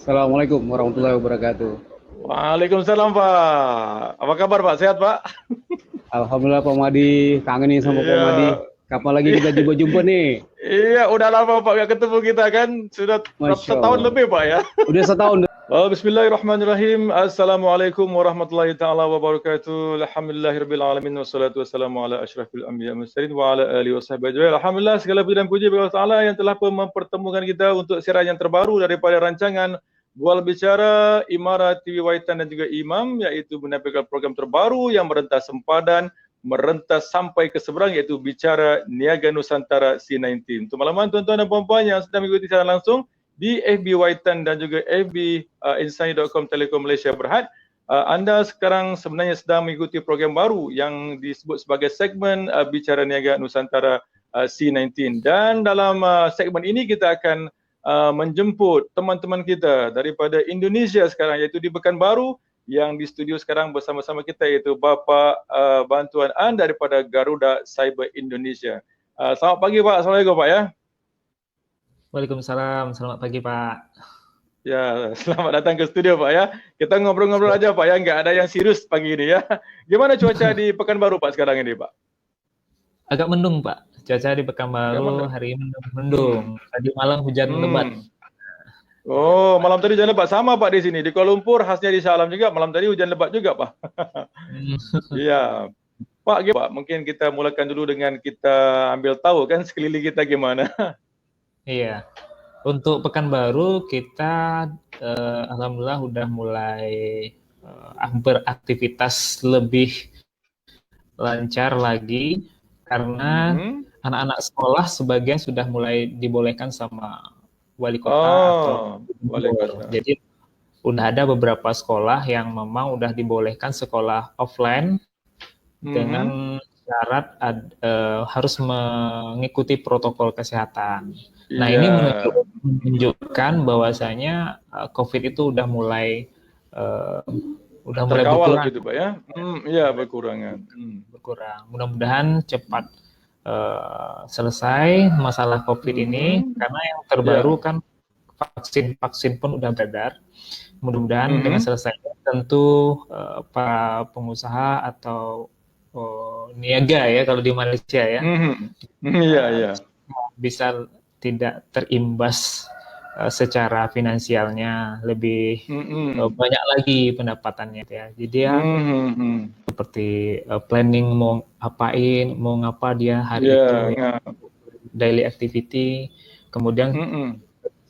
Assalamualaikum warahmatullahi wabarakatuh. Waalaikumsalam Pak. Apa kabar Pak? Sehat Pak? Alhamdulillah Pak Madi, kangen nih sama Pak Iya, Madi. Kapan lagi kita jumpa-jumpa nih? iya udah lama Pak nggak ketemu kita kan? Sudah Masya setahun Allah. lebih Pak ya. Udah setahun. Bismillahirrahmanirrahim. Assalamualaikum warahmatullahi taala wabarakatuh. Alhamdulillahirabbil alamin wassalatu wassalamu ala asyrafil anbiya mursalin wa ala alihi washabihi ajmain. Alhamdulillah segala puji dan puji bagi Allah Taala yang telah mempertemukan kita untuk siaran yang terbaru daripada rancangan Bual Bicara Imarat TV Waitan dan juga Imam, yaitu menampilkan program terbaru yang merentas sempadan, merentas sampai ke seberang, yaitu Bicara Niaga Nusantara C19. Untuk malaman tuan-tuan dan puan-puan yang sedang mengikuti secara langsung di FB Waitan dan juga FB Insani.com Telekom Malaysia Berhad, anda sekarang sebenarnya sedang mengikuti program baru yang disebut sebagai segmen Bicara Niaga Nusantara C19. Dan dalam segmen ini kita akan menjemput teman-teman kita daripada Indonesia sekarang, iaitu di Pekanbaru, yang di studio sekarang bersama-sama kita, iaitu Bapa Bantuan An daripada Garuda Cyber Indonesia. Selamat pagi Pak. Assalamualaikum Pak ya. Waalaikumsalam, selamat pagi Pak. Ya, selamat datang ke studio Pak ya. Kita ngobrol-ngobrol aja Pak ya, nggak ada yang serius pagi ini ya. Gimana cuaca di Pekanbaru Pak sekarang ini Pak? Agak mendung Pak, cuaca di Pekanbaru hari ini mendung. Tadi malam hujan lebat. Oh, malam tadi hujan lebat, sama Pak di sini. Di Kuala Lumpur khasnya di Shah Alam juga, malam tadi hujan lebat juga Pak. Iya. Pak, mungkin kita mulakan dulu dengan kita ambil tahu kan sekeliling kita gimana. Iya, untuk Pekanbaru kita alhamdulillah udah mulai beraktivitas lebih lancar lagi karena anak-anak sekolah sebagian sudah mulai dibolehkan sama wali kota atau wali kota. Jadi udah ada beberapa sekolah yang memang udah dibolehkan sekolah offline dengan syarat harus mengikuti protokol kesehatan. Nah, ini menunjukkan bahwasanya COVID itu udah mulai berkurang gitu Pak ya. Iya, berkurang. Mudah-mudahan cepat selesai masalah COVID ini, karena yang terbaru kan vaksin pun udah beredar. Mudah-mudahan dengan selesai tentu para pengusaha atau niaga ya kalau di Malaysia ya, bisa tidak terimbas secara finansialnya, lebih banyak lagi pendapatannya ya. Jadi ya seperti planning mau ngapa dia hari itu daily activity, kemudian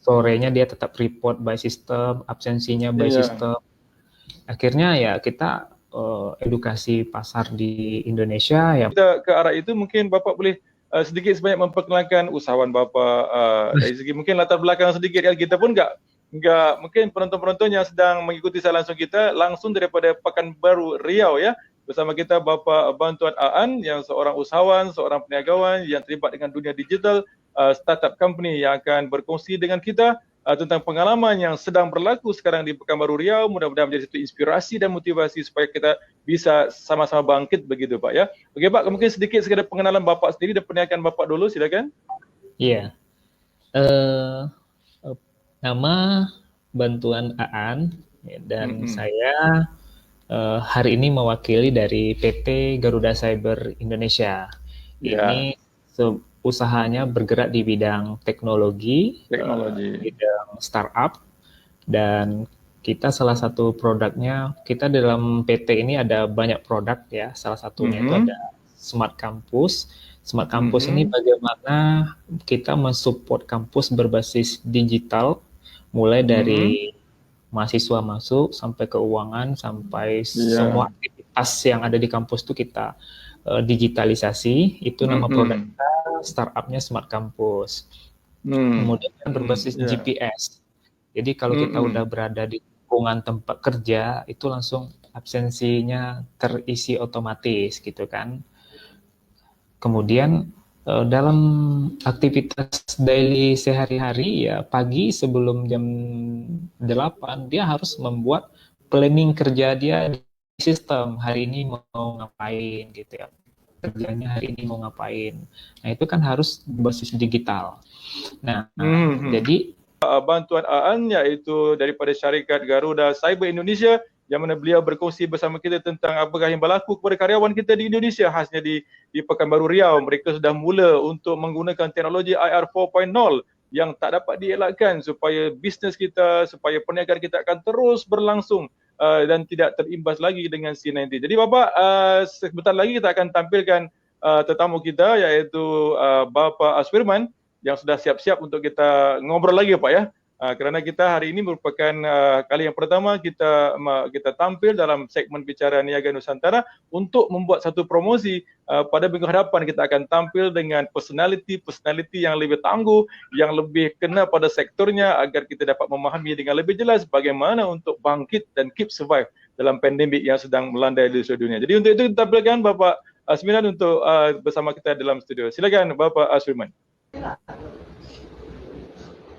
sorenya dia tetap report by system, absensinya by system. Akhirnya ya kita edukasi pasar di Indonesia ya. Kita ke arah itu mungkin Bapak boleh sedikit sebanyak memperkenalkan usahawan Bapak dari segi mungkin latar belakang sedikit ya. Kita pun nggak mungkin penonton-penonton yang sedang mengikuti saya langsung kita langsung daripada Pekanbaru Riau ya, bersama kita Bapak Bantuan Aan yang seorang usahawan, seorang perniagawan yang terlibat dengan dunia digital, startup company yang akan berkongsi dengan kita tentang pengalaman yang sedang berlaku sekarang di Pekanbaru Riau. Mudah-mudahan menjadi satu inspirasi dan motivasi supaya kita bisa sama-sama bangkit begitu Pak ya. Okey Pak, mungkin sedikit sekadar pengenalan Bapak sendiri dan perniagaan Bapak dulu, silakan. Iya. Nama Bantuan Aan dan saya hari ini mewakili dari PT Garuda Cyber Indonesia. Ini usahanya bergerak di bidang teknologi, bidang startup, dan kita salah satu produknya, kita dalam PT ini ada banyak produk ya, salah satunya itu ada Smart Campus. Smart Campus ini bagaimana kita mensupport kampus berbasis digital, mulai dari mahasiswa masuk, sampai keuangan, sampai semua aktivitas yang ada di kampus itu kita digitalisasi. Itu nama produk kita, startupnya Smart Campus. Kemudian berbasis GPS. Jadi kalau kita udah berada di lingkungan tempat kerja, itu langsung absensinya terisi otomatis gitu kan. Kemudian dalam aktivitas daily sehari-hari ya, pagi sebelum jam 8 dia harus membuat planning kerja dia di sistem, hari ini mau ngapain gitu ya, kerjanya hari ini mau ngapain. Nah itu kan harus berbasis digital. Nah jadi bantuan Aan, iaitu daripada syarikat Garuda Cyber Indonesia, yang mana beliau berkongsi bersama kita tentang apakah yang berlaku kepada karyawan kita di Indonesia, khasnya di Pekanbaru Riau. Mereka sudah mula untuk menggunakan teknologi IR 4.0 yang tak dapat dielakkan supaya bisnes kita, supaya perniagaan kita akan terus berlangsung dan tidak terimbas lagi dengan C19. Jadi Bapak, sebentar lagi kita akan tampilkan tetamu kita, iaitu Bapak Aswirman, yang sudah siap-siap untuk kita ngobrol lagi Pak ya. Kerana kita hari ini merupakan kali yang pertama kita tampil dalam segmen bicara Niaga Nusantara untuk membuat satu promosi. Pada minggu hadapan kita akan tampil dengan personality yang lebih tangguh, yang lebih kena pada sektornya, agar kita dapat memahami dengan lebih jelas bagaimana untuk bangkit dan keep survive dalam pandemik yang sedang melandai di seluruh dunia. Jadi untuk itu kita tampilkan Bapak Asmiran untuk bersama kita dalam studio. Silakan Bapak Asmiran.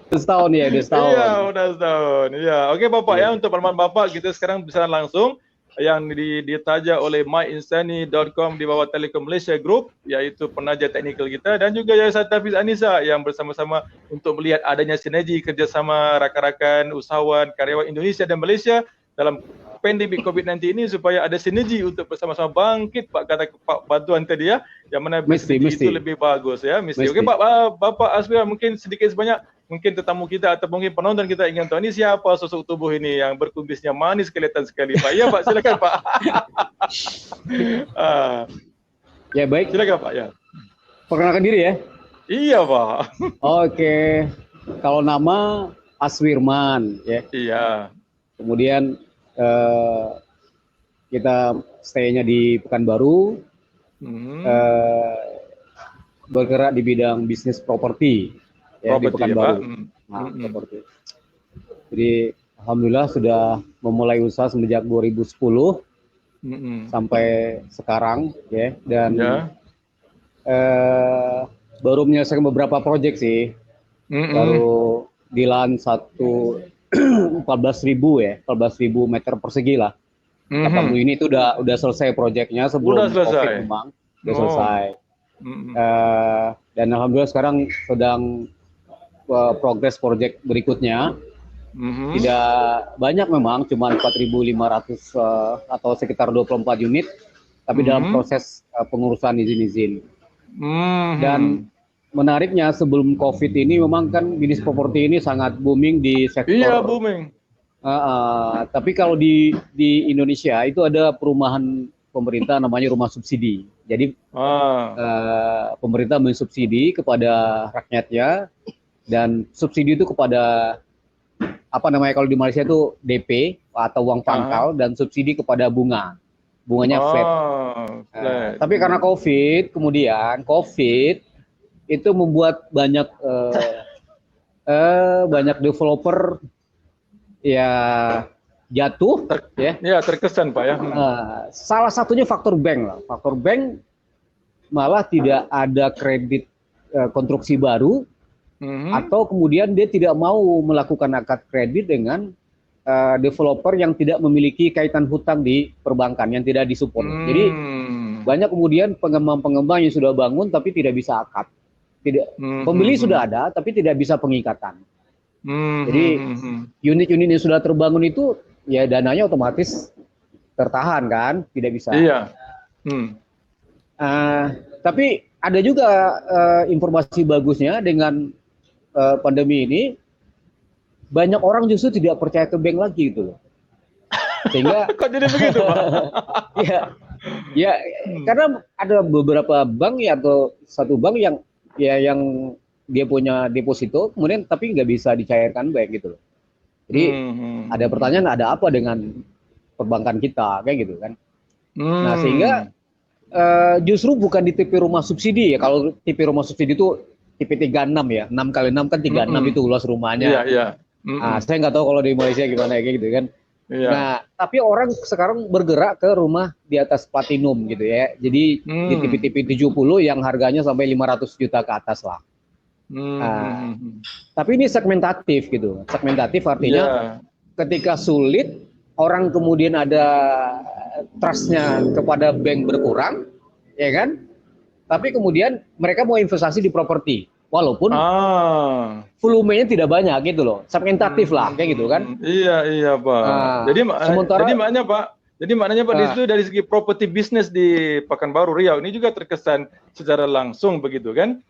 Setahun ya, udah setahun. Iya, udah setahun. Iya, oke Bapak ya, untuk pengalaman Bapak kita sekarang bisa langsung yang ditaja oleh myinsani.com di bawah Telekom Malaysia Group, iaitu penaja teknikal kita, dan juga Yayasan Tafiz Anisa yang bersama-sama untuk melihat adanya sinergi kerjasama rakan-rakan usahawan karyawan Indonesia dan Malaysia dalam pandemik COVID-19 ini, supaya ada sinergi untuk bersama-sama bangkit Pak, kata Pak bantuan tadi ya, yang mana mesti itu lebih bagus ya, mesti. Okey Bapak Aswir, mungkin sedikit sebanyak mungkin tetamu kita atau mungkin penonton kita ingin tahu ini siapa sosok tubuh ini yang berkumisnya manis kelihatan sekali Pak. Ya Pak, silakan Pak. Ya baik. Silakan Pak ya. Perkenalkan diri ya. Iya Pak. Oke. Kalau nama Aswirman ya. Iya. Kemudian kita stay-nya di Pekanbaru. Bergerak di bidang bisnis properti. Ya, di Pekanbaru. Properti. Jadi alhamdulillah sudah memulai usaha semenjak 2010 sampai sekarang ya, dan baru menyelesaikan beberapa proyek sih. Baru di lahan 14.000 ya, 14.000 meter persegi lah. 80 ini itu udah selesai proyeknya sebelum COVID memang. Udah selesai. Dan alhamdulillah sekarang sedang progres proyek berikutnya. Tidak banyak memang, cuma 4.500 atau sekitar 24 unit, tapi dalam proses pengurusan izin-izin. Dan menariknya sebelum COVID ini memang kan bisnis properti ini sangat booming di sektor. Iya, booming. Tapi kalau di Indonesia itu ada perumahan pemerintah namanya rumah subsidi. Jadi pemerintah mensubsidi kepada rakyatnya, dan subsidi itu kepada apa namanya kalau di Malaysia itu DP atau uang pangkal, dan subsidi kepada bunganya flat. Tapi karena COVID, kemudian COVID itu membuat banyak banyak developer ya jatuh ya terkesan Pak ya. Salah satunya faktor bank lah. Faktor bank malah tidak ada kredit konstruksi baru. Atau kemudian dia tidak mau melakukan akad kredit dengan developer yang tidak memiliki kaitan hutang di perbankan, yang tidak disupport. Jadi banyak kemudian pengembang-pengembang yang sudah bangun tapi tidak bisa akad. Pembeli sudah ada tapi tidak bisa pengikatan. Jadi unit-unit yang sudah terbangun itu ya dananya otomatis tertahan kan, tidak bisa. Iya. Tapi ada juga informasi bagusnya dengan pandemi ini, banyak orang justru tidak percaya ke bank lagi gitu loh. Sehingga kok jadi begitu Pak? ya karena ada beberapa bank ya, atau satu bank yang dia punya deposito kemudian tapi nggak bisa dicairkan bank gitu loh. Jadi ada pertanyaan, ada apa dengan perbankan kita kayak gitu kan. Nah sehingga justru bukan di tipe rumah subsidi ya. Kalau tipe rumah subsidi itu tipe 36 ya, 6x6 kan 36 itu luas rumahnya. Iya. Saya nggak tahu kalau di Malaysia gimana kayak gitu kan. Iya. Nah, tapi orang sekarang bergerak ke rumah di atas platinum gitu ya. Jadi di tipe-tipe 70 yang harganya sampai 500 juta ke atas lah. Tapi ini segmentatif gitu. Segmentatif artinya ketika sulit, orang kemudian ada trust-nya kepada bank berkurang, ya kan? Tapi kemudian mereka mau investasi di properti. walaupun volumenya tidak banyak gitu loh, segmentatif lah kayak gitu kan. Iya Pak. Jadi maknanya Pak di situ dari segi property business di Pekanbaru Riau ini juga terkesan secara langsung begitu kan?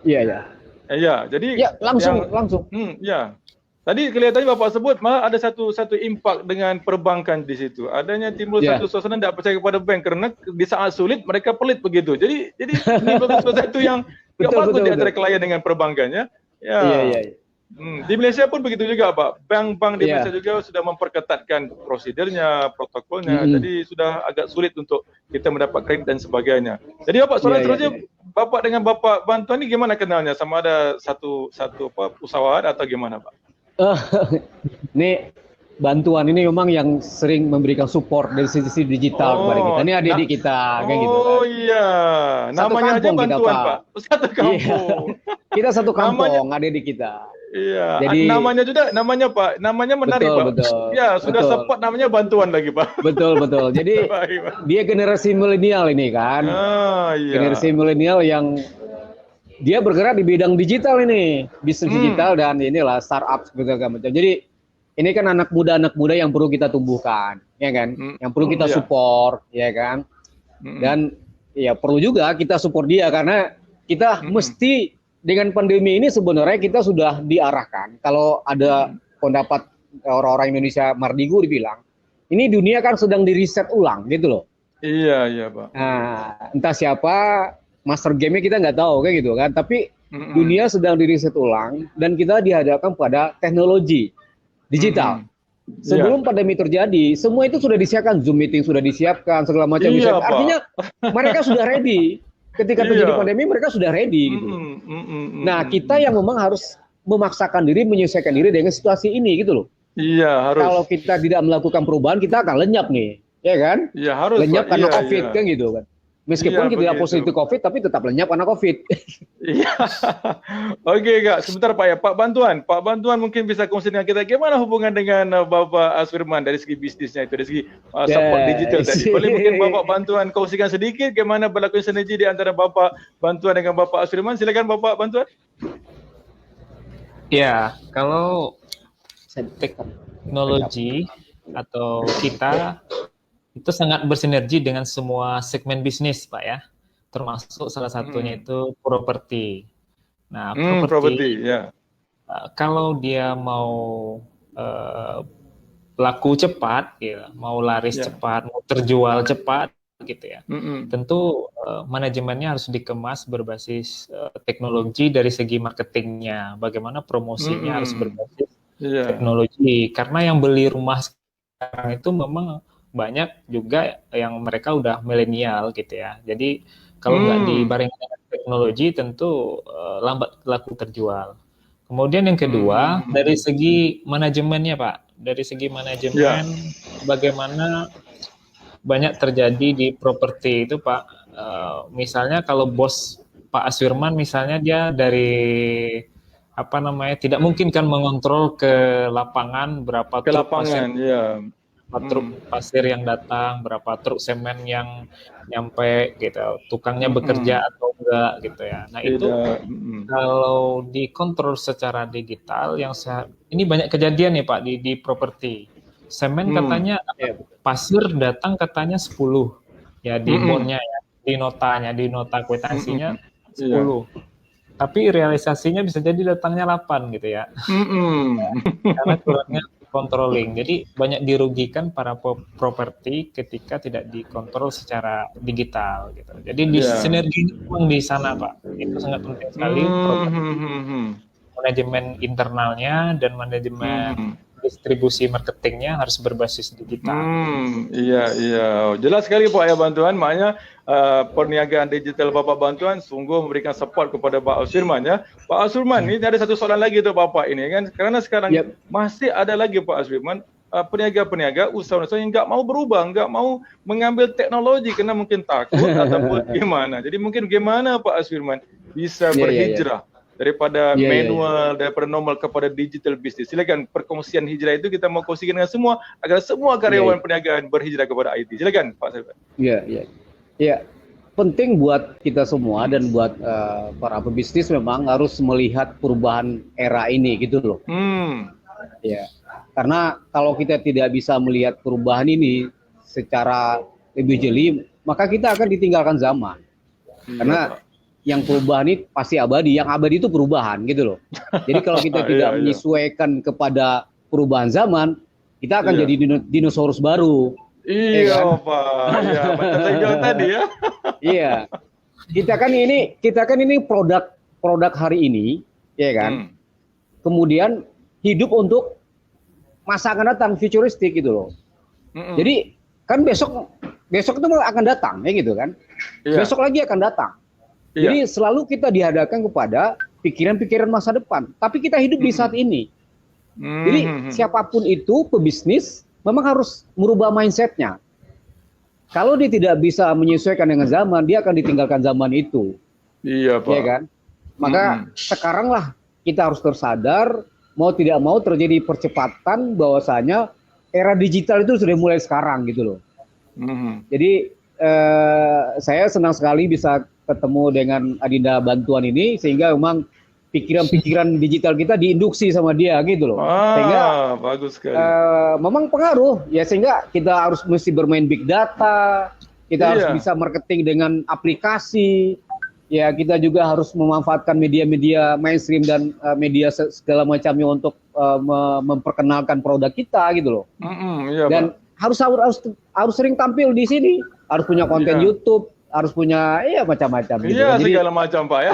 Iya. Iya, jadi langsung. Ya. Tadi kelihatannya Bapak sebut malah ada satu impak dengan perbankan di situ. Adanya timbul satu suasana tidak percaya kepada bank karena di saat sulit mereka pelit begitu. Jadi ini sesuatu yang tidak bagus di antara klien dengan perbankannya. Ya. Iya. Di Malaysia pun begitu juga Pak. Bank-bank di Malaysia juga sudah memperketatkan prosedurnya, protokolnya. Jadi sudah agak sulit untuk kita mendapat kredit dan sebagainya. Jadi Bapak soalan terusnya, Bapak dengan Bapak bantuan ini gimana kenalnya? Sama ada satu usahawan atau gimana Pak? Ini bantuan ini memang yang sering memberikan support dari sisi digital kepada kita. Ini adik-adik kita kayak gitu kan. Oh iya, namanya aja bantuan Pak. Satu kampung. Kita satu kampung, adik-adik kita. Iya. Jadi namanya Pak, namanya menarik Pak. Betul. Ya sudah support namanya bantuan lagi Pak. Betul. Jadi dia generasi milenial ini kan. Iya. Generasi milenial yang dia bergerak di bidang digital ini, bisnis digital dan inilah startup segala macam. Jadi ini kan anak muda yang perlu kita tumbuhkan, ya kan? Yang perlu kita support, ya kan? Dan ya perlu juga kita support dia karena kita mesti dengan pandemi ini sebenarnya kita sudah diarahkan. Kalau ada pendapat orang-orang Indonesia Mardigu dibilang, ini dunia kan sedang di-reset ulang gitu loh. Iya Pak. Nah, entah siapa master game-nya kita nggak tahu kayak gitu kan, tapi dunia sedang di-reset ulang dan kita dihadapkan pada teknologi digital. Sebelum pandemi terjadi, semua itu sudah disiapkan, Zoom meeting sudah disiapkan, segala macam disiapkan. Artinya mereka sudah ready. Ketika terjadi pandemi mereka sudah ready gitu. Nah, kita yang memang harus memaksakan diri, menyesuaikan diri dengan situasi ini gitu loh. Iya, harus. Kalau kita tidak melakukan perubahan, kita akan lenyap nih, ya kan? Iya, harus. Lenyap karena COVID kan gitu kan. Meskipun kita tidak positif COVID, tapi tetap lenyap karena COVID. Iya. Oke Kak, sebentar Pak ya. Pak Bantuan mungkin bisa kongsi dengan kita gimana hubungan dengan Bapak Asfirman dari segi bisnisnya itu, dari segi support digital tadi. Boleh mungkin Bapak Bantuan kongsikan sedikit gimana berlaku sinergi di antara Bapak Bantuan dengan Bapak Asfirman. Silakan Bapak Bantuan. Ya, kalau teknologi atau kita itu sangat bersinergi dengan semua segmen bisnis, Pak ya. Termasuk salah satunya itu properti. Nah, properti ya. Kalau dia mau laku cepat, ya, mau laris cepat, mau terjual cepat, gitu ya. Tentu manajemennya harus dikemas berbasis teknologi dari segi marketingnya. Bagaimana promosinya harus berbasis teknologi. Karena yang beli rumah sekarang itu memang banyak juga yang mereka udah milenial gitu ya. Jadi kalau nggak dibarengi dengan teknologi tentu lambat laku terjual. Kemudian yang kedua dari segi manajemennya Pak, dari segi manajemen bagaimana banyak terjadi di properti itu Pak. Misalnya kalau bos Pak Asfirman misalnya dia dari tidak mungkin kan mengontrol ke lapangan berapa truk truk pasir yang datang, berapa truk semen yang nyampe gitu, tukangnya bekerja atau enggak gitu ya. Nah itu kalau dikontrol secara digital ini banyak kejadian nih Pak di properti. Semen katanya pasir datang katanya 10 ya di bondnya ya, di nota kwitansinya 10. Tapi realisasinya bisa jadi datangnya 8 gitu ya. Karena kurangnya controlling. Jadi banyak dirugikan para properti ketika tidak dikontrol secara digital gitu. Jadi sinergi memang di sana Pak. Itu sangat penting sekali manajemen internalnya dan manajemen distribusi marketingnya harus berbasis digital. Iya. Jelas sekali Pak ya Bantuan. Makanya perniagaan digital Bapak Bantuan sungguh memberikan support kepada Pak Asfirman ya. Pak Asfirman, ini ada satu soalan lagi untuk Bapak ini kan. Karena sekarang masih ada lagi Pak Asfirman peniaga-peniaga, usaha-usaha yang nggak mau berubah, nggak mau mengambil teknologi karena mungkin takut ataupun gimana. Jadi mungkin gimana Pak Asfirman bisa berhijrah daripada manual, daripada normal kepada digital bisnis. Silakan perkongsian hijrah itu kita mau kongsikan dengan semua agar semua karyawan perniagaan berhijrah kepada IT. Silakan Pak Asfirman. Iya. penting buat kita semua dan buat para pebisnis memang harus melihat perubahan era ini gitu loh. Ya, karena kalau kita tidak bisa melihat perubahan ini secara lebih jeli, maka kita akan ditinggalkan zaman. Karena yang perubahan ini pasti abadi, yang abadi itu perubahan gitu loh. Jadi kalau kita tidak menyesuaikan kepada perubahan zaman, kita akan jadi dinosaurus baru. Iya, kan? Pak. Iya, Pak Tejong tadi ya. Iya. Kita kan ini produk hari ini, ya kan? Kemudian hidup untuk masa akan datang, futuristik gitu loh. Jadi kan besok itu akan datang, ya gitu kan? Besok lagi akan datang. Jadi selalu kita dihadapkan kepada pikiran-pikiran masa depan. Tapi kita hidup di saat ini. Jadi siapapun itu pebisnis memang harus merubah mindsetnya. Kalau dia tidak bisa menyesuaikan dengan zaman, dia akan ditinggalkan zaman itu. Iya, Pak. Ya kan? Maka sekaranglah kita harus tersadar, mau tidak mau terjadi percepatan bahwasanya era digital itu sudah mulai sekarang gitu loh. Jadi saya senang sekali bisa ketemu dengan Adinda Bantuan ini, sehingga memang pikiran-pikiran digital kita diinduksi sama dia gitu loh. Sehingga bagus sekali. Memang pengaruh ya, sehingga kita harus mesti bermain big data, kita harus bisa marketing dengan aplikasi. Ya, kita juga harus memanfaatkan media-media mainstream dan media segala macamnya untuk memperkenalkan produk kita gitu loh. Dan harus sering tampil di sini, harus punya konten YouTube, harus punya macam-macam gitu. Iya, segala macam Pak ya.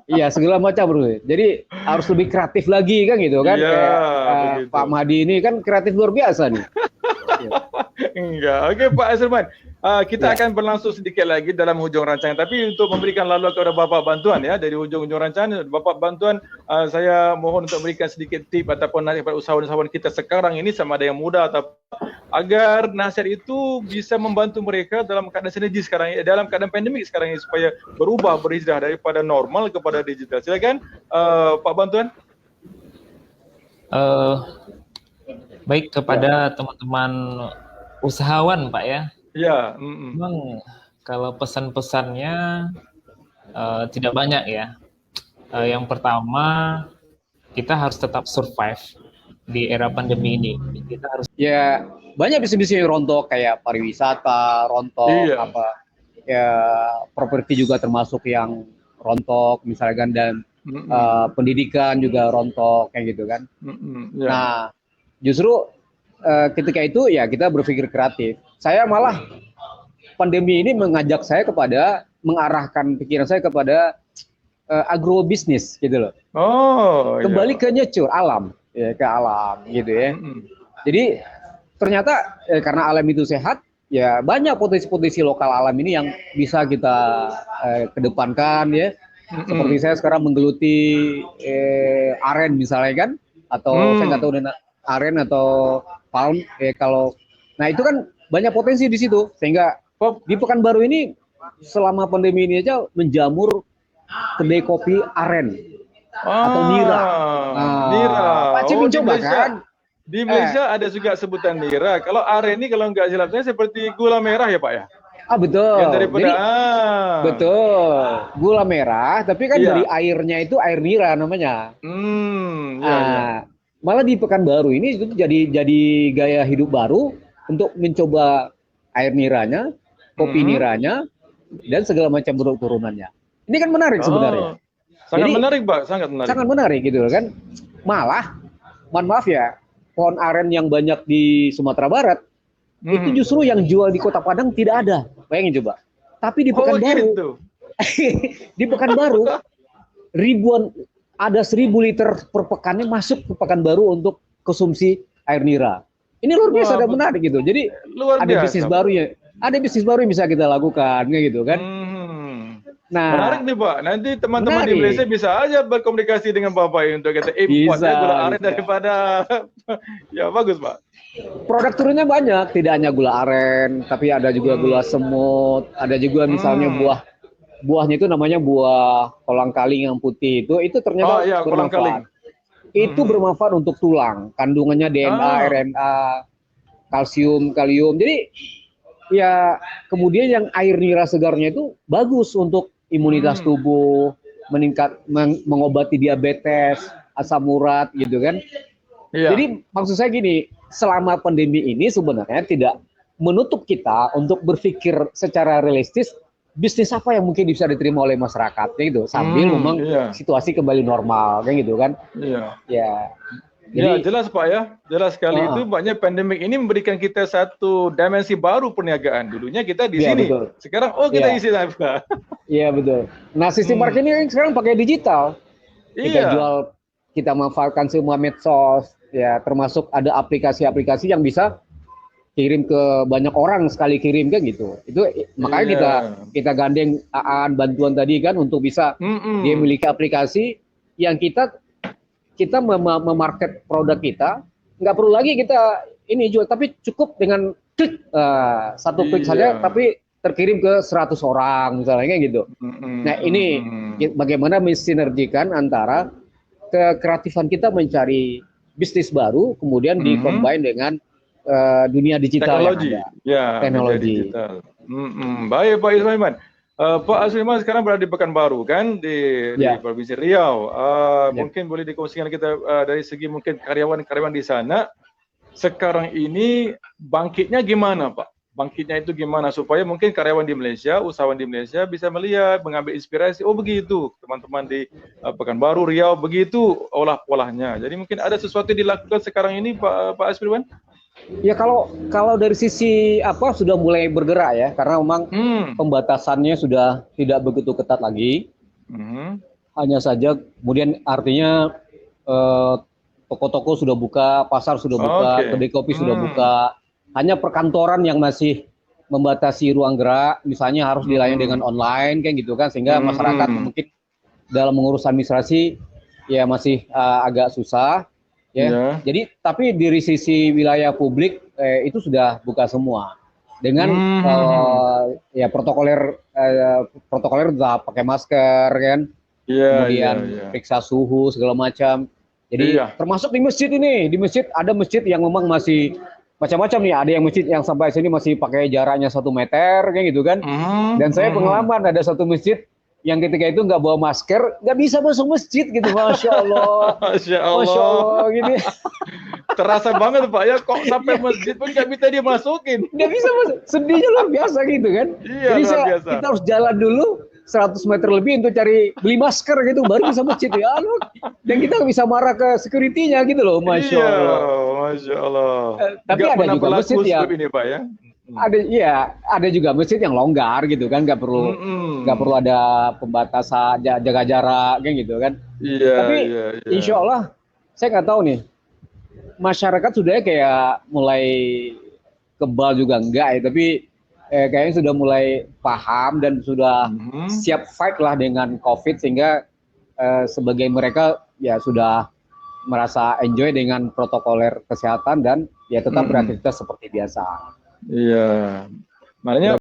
Iya, segala macam bro. Jadi harus lebih kreatif lagi kan gitu kan. Kayak Pak Mahdi ini kan kreatif luar biasa nih. Enggak. Oke Pak Esriman. Kita akan berlangsung sedikit lagi dalam hujung rancangan. Tapi untuk memberikan lalu kepada Bapak Bantuan ya, dari hujung-hujung rancangan, Bapak Bantuan, saya mohon untuk memberikan sedikit tip ataupun nasihat kepada usahawan-usahawan kita sekarang ini, sama ada yang muda atau agar nasihat itu bisa membantu mereka dalam keadaan sinergi sekarang, dalam keadaan pandemik sekarang ini, supaya berubah, berhijrah daripada normal kepada digital. Silakan Pak Bantuan. Baik, kepada teman-teman usahawan Pak ya. Ya, memang kalau pesan-pesannya tidak banyak ya. Yang pertama, kita harus tetap survive di era pandemi ini. Kita harus banyak bisnis-bisnis yang rontok, kayak pariwisata rontok, properti juga termasuk yang rontok misalkan, dan pendidikan juga rontok kayak gitu kan. Nah, justru ketika itu ya kita berpikir kreatif. Saya malah pandemi ini mengajak saya kepada mengarahkan pikiran saya kepada agrobisnis gitu loh. Kembali ke nature, alam, ya, ke alam gitu ya. Jadi ternyata karena alam itu sehat, ya banyak potensi-potensi lokal alam ini yang bisa kita kedepankan ya. Seperti saya sekarang menggeluti aren misalnya kan, atau saya nggak tahu dengan aren atau palm, nah itu kan banyak potensi di situ, sehingga di Pekanbaru ini selama pandemi ini aja menjamur kedai kopi aren atau nira. Pak Cipin coba kan? Di Malaysia ada juga sebutan nira. Kalau aren ini kalau nggak silap saya seperti gula merah ya Pak ya? Betul. Yang daripada betul, gula merah, tapi kan dari airnya itu air nira namanya. Malah di Pekanbaru ini itu jadi gaya hidup baru untuk mencoba air niranya, kopi niranya, dan segala macam produk turunannya. Ini kan menarik sebenarnya. Sangat menarik Pak, sangat menarik. Sangat menarik gitu kan. Malah, mohon maaf ya, pohon aren yang banyak di Sumatera Barat, itu justru yang jual di Kota Padang tidak ada. Bayangin coba. Tapi di Pekanbaru, gitu. di Pekanbaru, ada 1.000 liter per pekannya masuk ke Pekanbaru untuk konsumsi air nira. Ini luar biasa dan menarik gitu. Jadi ada bisnis baru ya, ada bisnis baru yang bisa kita lakukan gitu kan. Nah, menarik nih Pak. Nanti teman-teman di Malaysia bisa aja berkomunikasi dengan Bapak untuk kita import gula aren daripada ya bagus Pak. Produk turunnya banyak, tidak hanya gula aren, tapi ada juga gula semut, ada juga misalnya buahnya itu namanya buah kolang-kaling yang putih itu ternyata bermanfaat. Itu bermanfaat untuk tulang, kandungannya DNA, RNA, kalsium, kalium. Jadi ya kemudian yang air nira segarnya itu bagus untuk imunitas tubuh, mengobati diabetes, asam urat gitu kan. Iya. Jadi maksud saya gini, selama pandemi ini sebenarnya tidak menutup kita untuk berpikir secara realistis bisnis apa yang mungkin bisa diterima oleh masyarakat gitu, sambil memang situasi kembali normal kayak gitu kan. Iya. Ya. Jadi, ya jelas Pak ya, jelas sekali itu banyak pandemik ini memberikan kita satu dimensi baru perniagaan. Dulunya kita di sini, betul. Sekarang kita isi apa? Iya betul. Nah sistem marketing sekarang pakai digital. Kita jual, kita manfaatkan semua medsos, ya termasuk ada aplikasi-aplikasi yang bisa kirim ke banyak orang sekali kirim kan gitu. Itu makanya kita gandeng Aan bantuan tadi kan untuk bisa dia memiliki aplikasi yang kita memarket produk kita, nggak perlu lagi kita ini jual, tapi cukup dengan klik satu klik saja, tapi terkirim ke 100 orang misalnya kayak gitu. Nah ini bagaimana mensinergikan antara kekreatifan kita mencari bisnis baru, kemudian di-combine dengan dunia digital teknologi. Yang ada. Teknologi. Digital. Baik Pak Ismail. Pak Asliman sekarang berada di Pekanbaru kan di Provinsi Riau. Mungkin boleh dikongsikan kita dari segi mungkin karyawan-karyawan di sana sekarang ini bangkitnya gimana Pak? Bangkitnya itu gimana supaya mungkin karyawan di Malaysia, usahawan di Malaysia bisa melihat, mengambil inspirasi. Oh begitu teman-teman di Pekanbaru, Riau begitu olah polahnya. Jadi mungkin ada sesuatu yang dilakukan sekarang ini Pak Asliman? Ya kalau dari sisi sudah mulai bergerak ya, karena memang pembatasannya sudah tidak begitu ketat lagi. Hanya saja kemudian artinya toko-toko sudah buka, pasar sudah buka, kedai kopi sudah buka. Hanya perkantoran yang masih membatasi ruang gerak, misalnya harus dilayani dengan online kayak gitu kan, sehingga masyarakat mungkin dalam mengurus administrasi ya masih agak susah. Ya. Jadi tapi dari sisi wilayah publik itu sudah buka semua dengan protokoler sudah pakai masker kan, kemudian periksa suhu segala macam. Jadi termasuk di masjid ini, di masjid ada masjid yang memang masih macam-macam nih, ada yang masjid yang sampai sini masih pakai jaraknya 1 meter kayak gitu kan. Dan saya pengalaman ada satu masjid yang ketika itu nggak bawa masker, nggak bisa masuk masjid gitu, Masya Allah. Masya Allah gitu. Terasa banget Pak ya, kok sampai masjid pun nggak bisa dia masukin. Nggak bisa masuk, sedihnya luar biasa gitu kan. Iya, jadi kita harus jalan dulu 100 meter lebih untuk beli masker gitu, baru bisa masjid ya. Dan kita bisa marah ke security-nya gitu loh, Masya Allah. Masya Allah. Tapi ada juga masjid yang ini Pak ya. Ada juga masjid yang longgar gitu kan, nggak perlu ada pembatasan jaga jarak kayak gitu kan. Tapi insya Allah saya nggak tahu nih, masyarakat sudah kayak mulai kebal juga enggak ya, tapi kayaknya sudah mulai paham dan sudah siap fight lah dengan COVID, sehingga sebagai mereka ya sudah merasa enjoy dengan protokoler kesehatan dan ya tetap beraktivitas seperti biasa. Iya, makanya